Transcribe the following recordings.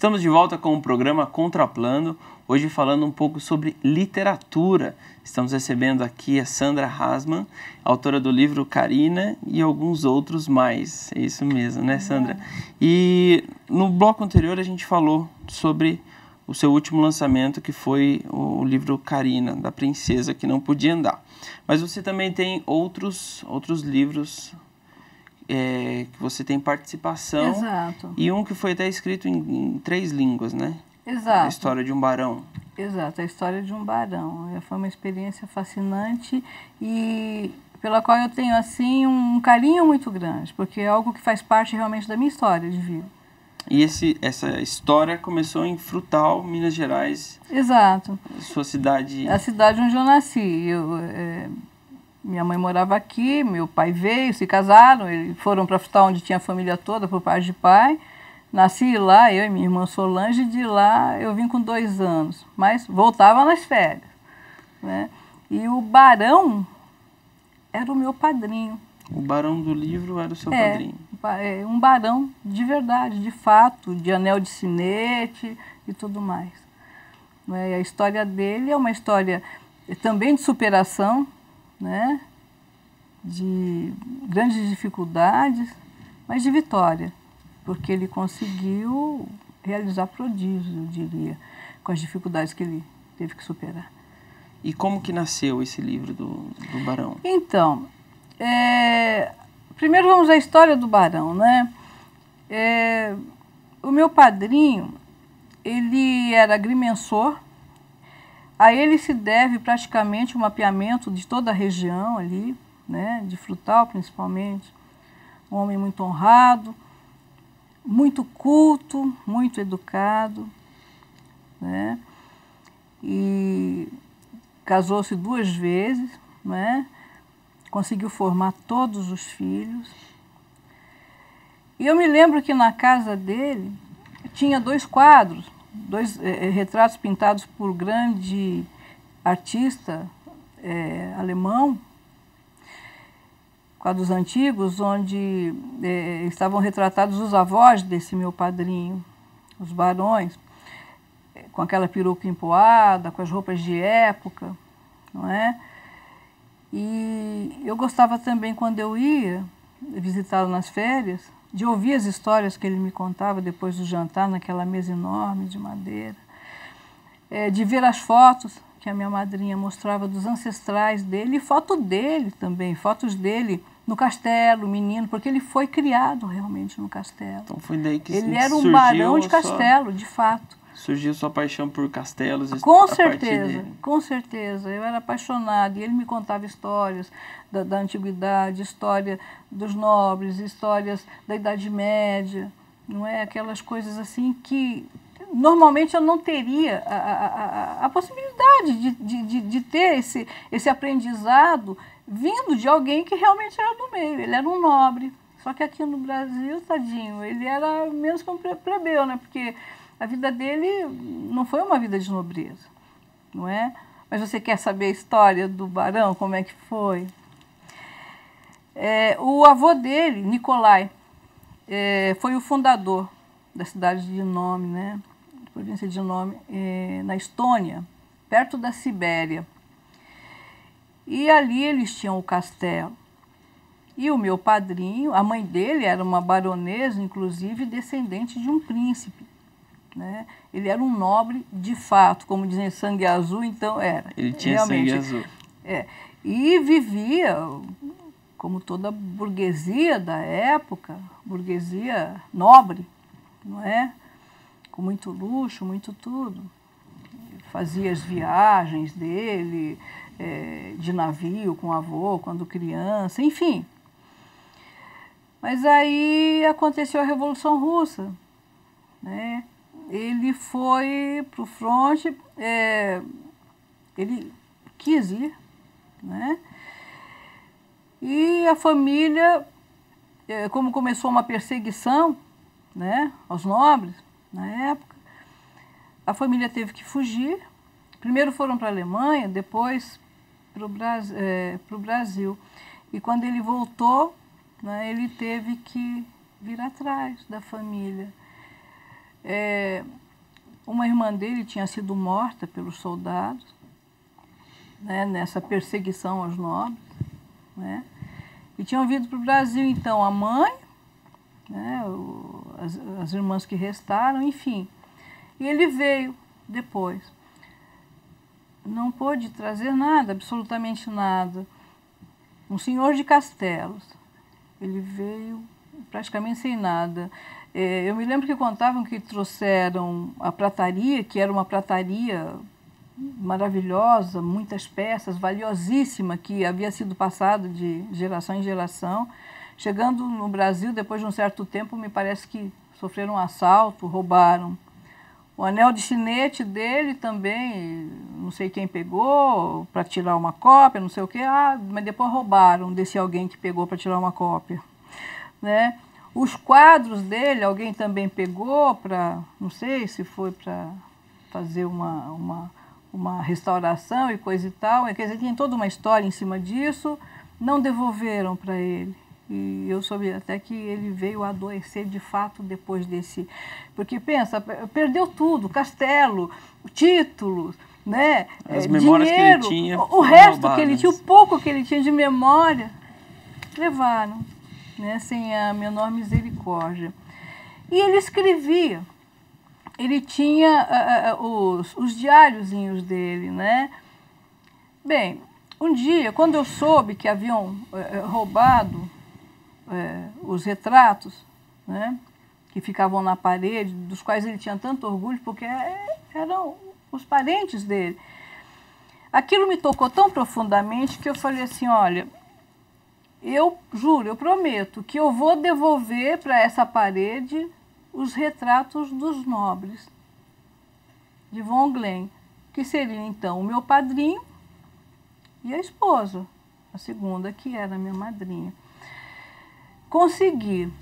Estamos de volta com o programa Contraplano, hoje falando um pouco sobre literatura. Estamos recebendo aqui a Sandra Hasman, autora do livro Carina e alguns outros mais. É isso mesmo, né, Sandra? E no bloco anterior a gente falou sobre o seu último lançamento, que foi o livro Carina, da princesa que não podia andar. Mas você também tem outros livros que você tem participação. Exato. E um que foi até escrito em 3 línguas, né? Exato. A história de um barão. Exato, a história de um barão. Foi uma experiência fascinante e pela qual eu tenho assim um carinho muito grande, porque é algo que faz parte realmente da minha história de vida. E essa história começou em Frutal, Minas Gerais. Exato. Sua cidade... A cidade onde eu nasci. Minha mãe morava aqui, meu pai veio, se casaram, eles foram para Frutal, onde tinha a família toda, por parte de pai. Nasci lá, eu e minha irmã Solange, de lá eu vim com 2 anos, mas voltava nas férias, né? E o barão era o meu padrinho. O barão do livro era o seu padrinho. Um barão de verdade, de fato, de anel de sinete e tudo mais. E a história dele é uma história também de superação, né? De grandes dificuldades, mas de vitória, porque ele conseguiu realizar prodígios, eu diria, com as dificuldades que ele teve que superar. E como que nasceu esse livro do barão? Então, primeiro vamos à história do barão, né? O meu padrinho, ele era agrimensor. A ele se deve praticamente o mapeamento de toda a região ali, né, de Frutal principalmente. Um homem muito honrado, muito culto, muito educado, né? E casou-se 2 vezes, né? Conseguiu formar todos os filhos. E eu me lembro que na casa dele tinha 2 quadros, 2 retratos pintados por grande artista alemão, quadros antigos, onde estavam retratados os avós desse meu padrinho, os barões, com aquela peruca empoada, com as roupas de época, não é? E eu gostava também, quando eu ia visitá-lo nas férias, de ouvir as histórias que ele me contava depois do jantar, naquela mesa enorme de madeira, de ver as fotos que a minha madrinha mostrava dos ancestrais dele, e foto dele também, fotos dele no castelo, menino, porque ele foi criado realmente no castelo. Então foi daí que ele era um barão de castelo, de fato. Surgiu sua paixão por castelos? Com certeza, com certeza. Eu era apaixonada e ele me contava histórias da antiguidade, história dos nobres, histórias da Idade Média, não é? Aquelas coisas assim que normalmente eu não teria a possibilidade de ter esse aprendizado vindo de alguém que realmente era do meio. Ele era um nobre, só que aqui no Brasil, tadinho, ele era menos que um plebeu, né? Porque a vida dele não foi uma vida de nobreza, não é? Mas você quer saber a história do barão, como é que foi? O avô dele, Nicolai, foi o fundador da cidade de Nome, né? Província de Nome, na Estônia, perto da Sibéria. E ali eles tinham o castelo. E o meu padrinho, a mãe dele era uma baronesa, inclusive descendente de um príncipe, né? Ele era um nobre de fato, como dizem, sangue azul, então era. Ele tinha realmente, sangue azul. E vivia, como toda burguesia da época, burguesia nobre, não é? Com muito luxo, muito tudo. Fazia as viagens dele, de navio com o avô, quando criança, enfim. Mas aí aconteceu a Revolução Russa, né? Ele foi para o fronte, ele quis ir, né? E a família, como começou uma perseguição, né, aos nobres, na época, a família teve que fugir. Primeiro foram para a Alemanha, depois para o Brasil. E quando ele voltou, né, ele teve que vir atrás da família. Uma irmã dele tinha sido morta pelos soldados, né, nessa perseguição aos nobres, né, e tinham vindo para o Brasil, então, a mãe, né, as irmãs que restaram, enfim. E ele veio depois. Não pôde trazer nada, absolutamente nada. Um senhor de Castelos. Ele veio praticamente sem nada. Eu me lembro que contavam que trouxeram a prataria, que era uma prataria maravilhosa, muitas peças, valiosíssima, que havia sido passada de geração em geração. Chegando no Brasil, depois de um certo tempo, me parece que sofreram um assalto, roubaram. O anel de sinete dele também, não sei quem pegou para tirar uma cópia, não sei o quê, mas depois roubaram desse alguém que pegou para tirar uma cópia, né? Os quadros dele, alguém também pegou para, não sei se foi para fazer uma restauração e coisa e tal. Quer dizer, tem toda uma história em cima disso, não devolveram para ele. E eu soube até que ele veio a adoecer de fato depois desse... Porque, pensa, perdeu tudo, castelo, títulos, né? As memórias dinheiro, que ele tinha, o resto roubadas. que ele tinha, o pouco que ele tinha de memória, levaram, né? Sem a menor misericórdia. E ele escrevia, ele tinha os diáriozinhos dele, né? Bem, um dia, quando eu soube que haviam roubado os retratos, né, que ficavam na parede, dos quais ele tinha tanto orgulho, porque eram os parentes dele. Aquilo me tocou tão profundamente que eu falei assim, olha, eu juro, eu prometo que eu vou devolver para essa parede os retratos dos nobres de Von Glen, que seriam então o meu padrinho e a esposa, a segunda, que era a minha madrinha. Consegui.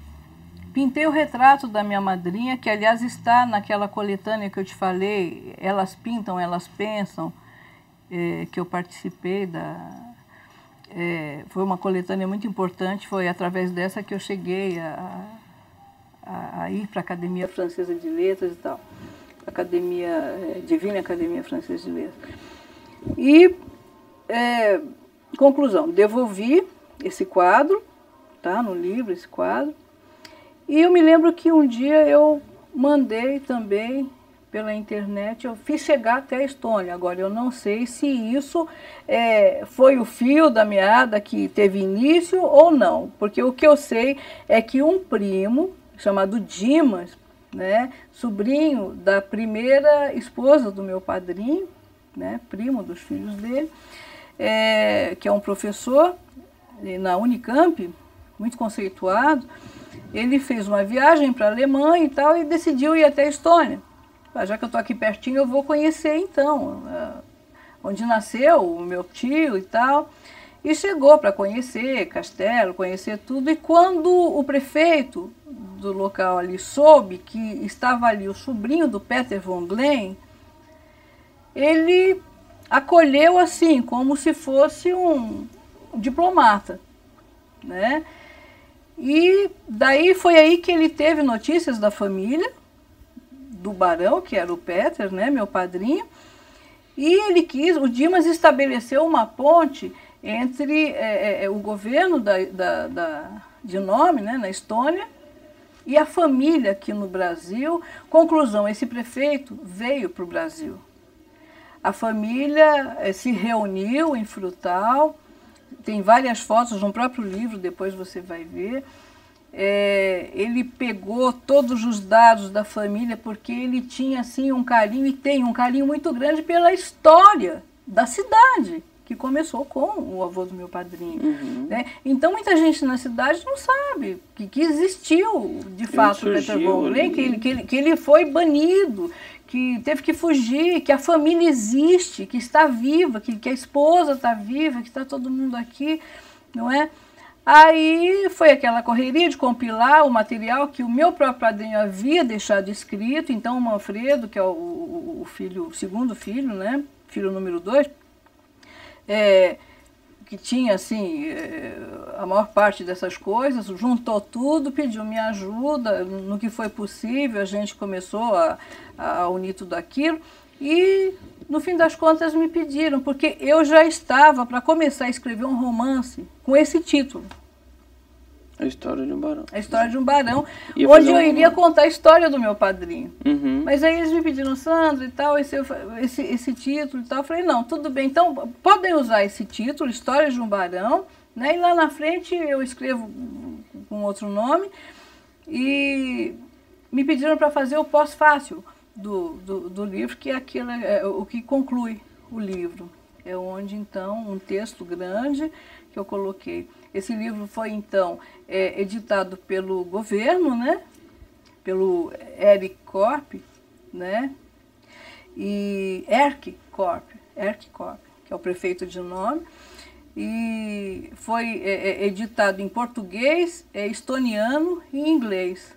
Pintei o retrato da minha madrinha, que aliás está naquela coletânea que eu te falei, Elas Pintam, Elas Pensam, que eu participei foi uma coletânea muito importante, foi através dessa que eu cheguei a ir para a Academia Francesa de Letras e tal, Divina Academia Francesa de Letras. E, conclusão, devolvi esse quadro, tá, no livro, esse quadro. E eu me lembro que um dia eu mandei também pela internet, eu fiz chegar até a Estônia. Agora, eu não sei se isso foi o fio da meada que teve início ou não, porque o que eu sei é que um primo, chamado Dimas, né, sobrinho da primeira esposa do meu padrinho, né, primo dos filhos dele, que é um professor na Unicamp, muito conceituado, ele fez uma viagem para a Alemanha e tal, e decidiu ir até a Estônia. Já que eu estou aqui pertinho, eu vou conhecer então, onde nasceu o meu tio e tal. E chegou para conhecer Castelo, conhecer tudo. E quando o prefeito do local ali soube que estava ali o sobrinho do Peter Von Glen, ele acolheu assim, como se fosse um diplomata, né? E daí foi aí que ele teve notícias da família, do barão, que era o Peter, né, meu padrinho, e o Dimas estabeleceu uma ponte entre o governo de nome, né, na Estônia, e a família aqui no Brasil. Conclusão, esse prefeito veio para o Brasil. A família se reuniu em Frutal, tem várias fotos no próprio livro, depois você vai ver. Ele pegou todos os dados da família, porque ele tinha assim, um carinho, e tem um carinho muito grande pela história da cidade, que começou com o avô do meu padrinho. Uhum. Né? Então, muita gente na cidade não sabe que existiu, de fato, o Peter Von Glen, que ele foi banido, que teve que fugir, que a família existe, que está viva, que a esposa está viva, que está todo mundo aqui, não é? Aí foi aquela correria de compilar o material que o meu próprio padrinho havia deixado escrito. Então, o Manfredo, que é o segundo filho, né? Filho número 2, que tinha assim a maior parte dessas coisas, juntou tudo, pediu minha ajuda no que foi possível, a gente começou a unir tudo aquilo e no fim das contas me pediram, porque eu já estava para começar a escrever um romance com esse título. A História de um Barão. A História de um Barão, onde eu iria contar a história do meu padrinho. Uhum. Mas aí eles me pediram, Sandra e tal, esse título e tal. Eu falei, não, tudo bem, então podem usar esse título, História de um Barão, né? E lá na frente eu escrevo com outro nome. E me pediram para fazer o pós-fácil do livro, que é o que conclui o livro. É onde, então, um texto grande que eu coloquei. Esse livro foi, então, editado pelo governo, né? Pelo Eric Corp, né? E Erc Corp, que é o prefeito de nome. E foi editado em português, estoniano e inglês,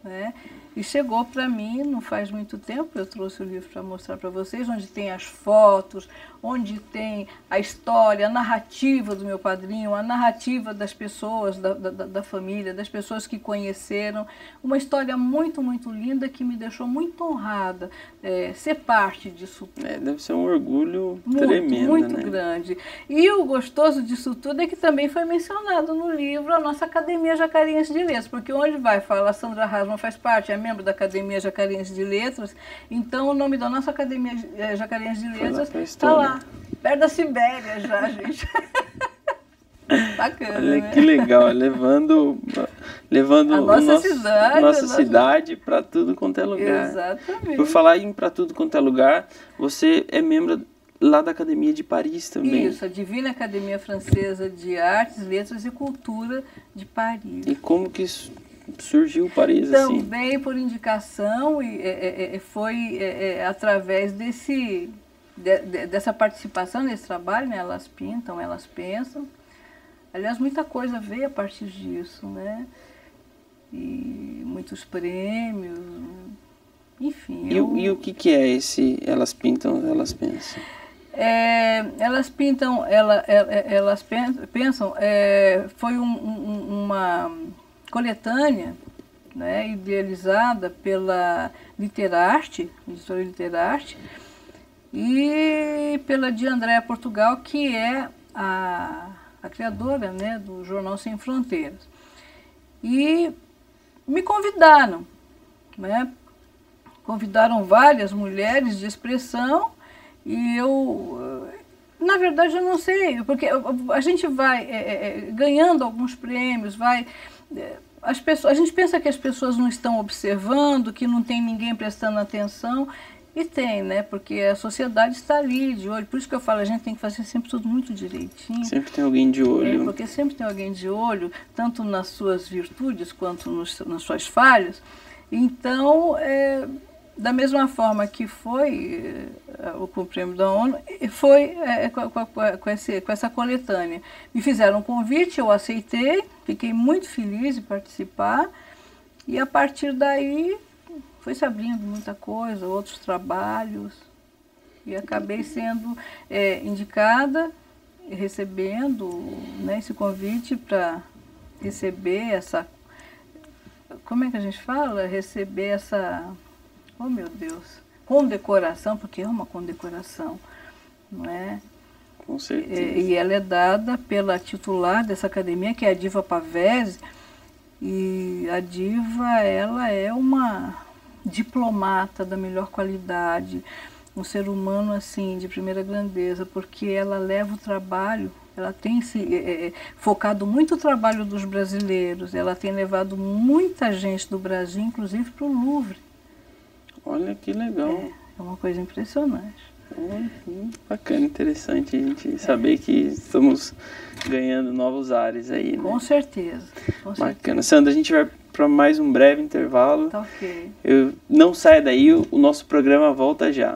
né? E chegou para mim, não faz muito tempo, eu trouxe o livro para mostrar para vocês, onde tem as fotos, onde tem a história, a narrativa do meu padrinho, a narrativa das pessoas, da família, das pessoas que conheceram. Uma história muito, muito linda que me deixou muito honrada ser parte disso tudo. Deve ser um orgulho tremendo, muito né? grande. E o gostoso disso tudo é que também foi mencionado no livro a nossa Academia Jacariense de Letras, porque onde vai falar, a Sandra Hasman faz parte, é membro da Academia Jacariense de Letras, então o nome da nossa Academia Jacariense de Letras está lá, perto da Sibéria já, gente. Bacana, olha, né? Que legal, levando a nossa cidade para tudo quanto é lugar. Exatamente. Por falar em para tudo quanto é lugar, você é membro lá da Academia de Paris também. Isso, a Divina Academia Francesa de Artes, Letras e Cultura de Paris. E como que surgiu Paris assim? Também por indicação e foi através dessa participação nesse trabalho, né? Elas pintam, elas pensam. Aliás, muita coisa veio a partir disso, né? E muitos prêmios, enfim. E o que é esse Elas Pintam, Elas Pensam? Elas pintam, elas pensam, foi uma coletânea, né, idealizada pela Literarte, editora Literarte, e pela de Andréa Portugal, que é a criadora, né, do Jornal Sem Fronteiras. E me convidaram, né? Convidaram várias mulheres de expressão e eu, na verdade, eu não sei, porque a gente vai ganhando alguns prêmios, a gente pensa que as pessoas não estão observando, que não tem ninguém prestando atenção. E tem, né? Porque a sociedade está ali de olho. Por isso que eu falo, a gente tem que fazer sempre tudo muito direitinho. Sempre tem alguém de olho. Porque sempre tem alguém de olho, tanto nas suas virtudes quanto nas suas falhas. Então, da mesma forma que foi o prêmio da ONU, foi com essa coletânea. Me fizeram um convite, eu aceitei, fiquei muito feliz de participar. E a partir daí foi se abrindo muita coisa, outros trabalhos, e acabei sendo indicada, recebendo, né, esse convite para receber essa, como é que a gente fala? Receber essa, oh meu Deus, condecoração, porque é uma condecoração, não é? Com certeza. E ela é dada pela titular dessa academia, que é a Diva Pavese, e a Diva, ela é uma diplomata da melhor qualidade, um ser humano assim de primeira grandeza, porque ela leva o trabalho, ela tem focado muito o trabalho dos brasileiros, ela tem levado muita gente do Brasil, inclusive para o Louvre. Olha que legal. É uma coisa impressionante. Bacana, interessante a gente saber que estamos ganhando novos ares aí, né? Com certeza. Bacana. Sandra, a gente vai para mais um breve intervalo. Tá ok. Não saia daí, o nosso programa volta já.